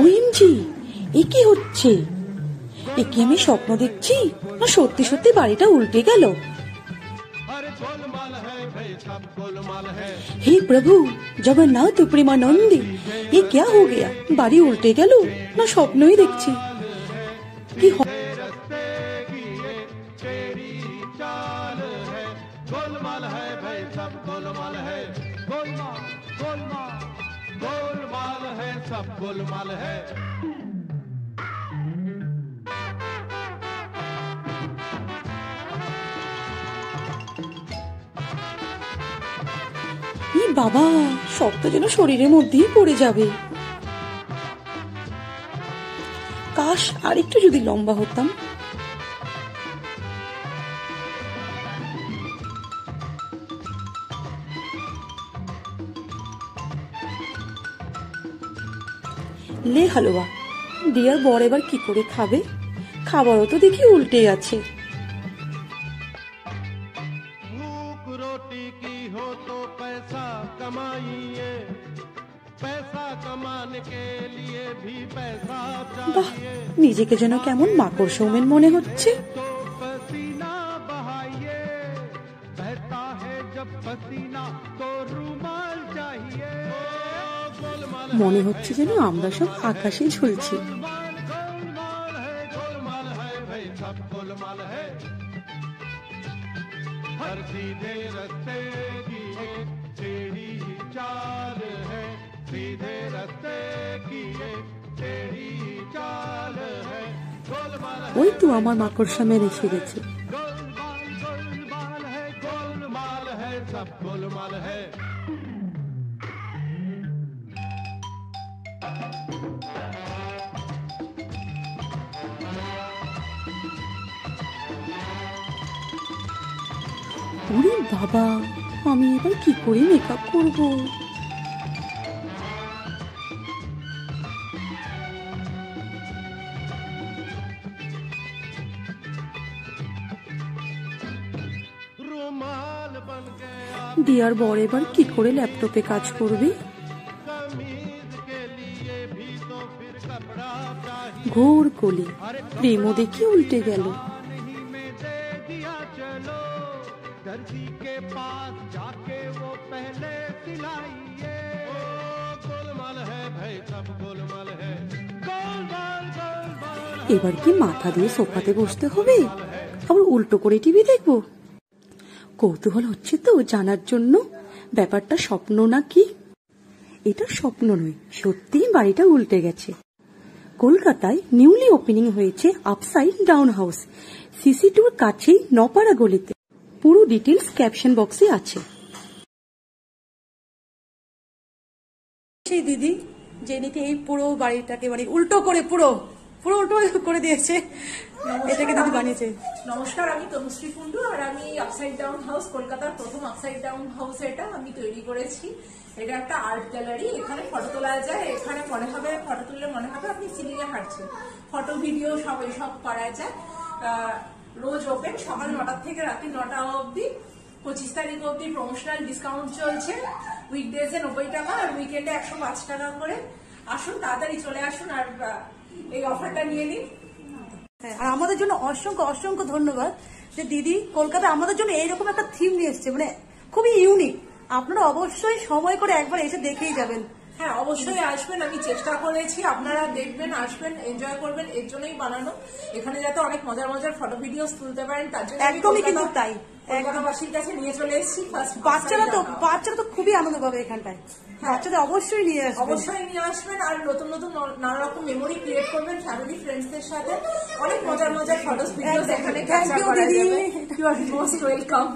OMG, এ কি হচ্ছে? এ কি আমি স্বপ্ন দেখছি না সত্যি সত্যি বাড়িটা উল্টে গেল? हे प्रभु जगन्नाथ प्रेमानंदी, ये क्या हो गया? बाड़ी उल्टे गেল না স্বপ্নই দেখছি? কি गोलमाल है भाई सब गोलमाल है, गोलमाल गोलमाल गोलमाल है, सब गोलमाल है। বাবা, সব তো যেন শরীরের মধ্যেই পড়ে যাবে। কাশ আরেকটু যদি লম্বা হতাম। লে হালুয়া, দিয়ার বর এবার কি করে খাবে? খাবারও তো দেখি উল্টে আছে। रोटी की हो तो पैसा कमाइए, पैसा कमाने के लिए भी पैसा चाहिए। নিজেকে যেন কেমন মাকড় সৌমেন মনে হচ্ছে। तो पसीना बहाइए, बहता है जब पसीना तो रुमाल चाहिए। মনে হচ্ছে যেন আমরা সব আকাশে ঝুলছি। गोलमाल है, गोलमाल है भाई सब गोलमाल है। हर सीधे रस्ते की एक टेढ़ी चाल है, सीधे रस्ते की एक टेढ़ी चाल है। ওই তো আমার মাকড়সা মেরে এসে গেছে। गोलमाल गोलमाल है, गोलमाल है सब गोलमाल है। ওরে বাবা, আমি এবার কি করে মেকআপ করব? দিয়ার বর এবার কি করে ল্যাপটপে কাজ করবে? ঘোর কলি, প্রেমও দেখি উল্টে গেল। दर्जी के पास जाके वो पहले सिलाइए। गोलमाल है भाई सब गोलमाल है, गोलमाल गोलमाल। এবার কি মাথা দিয়ে সোফাতে বসতে হবে, আবার উল্টো করে টিভি দেখবো? কৌতূহল হচ্ছে তো জানার জন্য ব্যাপারটা স্বপ্ন নাকি। এটা স্বপ্ন নয়, সত্যি বাড়িটা উল্টে গেছে। কলকাতায় নিউলি ওপেনিং হয়েছে আপসাইড ডাউন হাউস, সিসি2 এর কাছেই নপাড়া গলিতে। পুরো ডিটেলস ক্যাপশন বক্সে আছে। সেই দিদি যে নাকি এই পুরো বাড়িটাকে মানে উল্টো করে পুরো উল্টো করে দিয়েছে, এটাকে দিদি বানিয়েছে। নমস্কার, আমি তনুশ্রী কুন্ডু, আর আমি আপসাইড ডাউন হাউস, কলকাতার প্রথম আপসাইড ডাউন হাউস এটা আমি তৈরি করেছি। এটা একটা আর্ট গ্যালারি, এখানে ফটো তোলা যায়। এখানে মনে হবে ফটো তুললে মনে হবে আপনি সিলিং এ হাঁটছেন। ফটো ভিডিও সব করা যায়। রোজ ওপেন সকাল 9টা থেকে রাত্রি 9টা অবধি। 25 তারিখ অবধি প্রমোশনাল ডিসকাউন্ট চলছে। উইকডেজে 90 টাকা আর উইকেন্ডে 105 টাকা করে। আসুন, তাড়াতাড়ি চলে আসুন আর এই অফারটা নিয়ে নিন। আর আমাদের জন্য অসংখ্য অসংখ্য ধন্যবাদ যে দিদি কলকাতা আমাদের জন্য এইরকম একটা থিম নিয়ে এসছে, মানে খুবই ইউনিক। আপনারা অবশ্যই সময় করে একবার এসে দেখেই যাবেন। হ্যাঁ, অবশ্যই আসবেন। আমি চেষ্টা করেছি, আপনারা দেখবেন, আসবেন, এনজয় করবেন, এর জন্যই বানানো। এখানে যাতে অনেক মজার মজার ফটো ভিডিও তুলতে পারেন তার জন্য একদমই কিন্তু তাই কলকাতাবাসীর কাছে নিয়ে চলে এসেছি। বাচ্চারা তো খুবই আনন্দ পাবে এখানটায়। বাচ্চাদের অবশ্যই নিয়ে আসবেন আর নতুন নতুন নানা রকম মেমোরি ক্রিয়েট করবেন ফ্যামিলি ফ্রেন্ডসদের সাথে। অনেক মজার মজার ফটোস ভিডিওস এখানে ক্যাপচার করা যাবে। You are most welcome.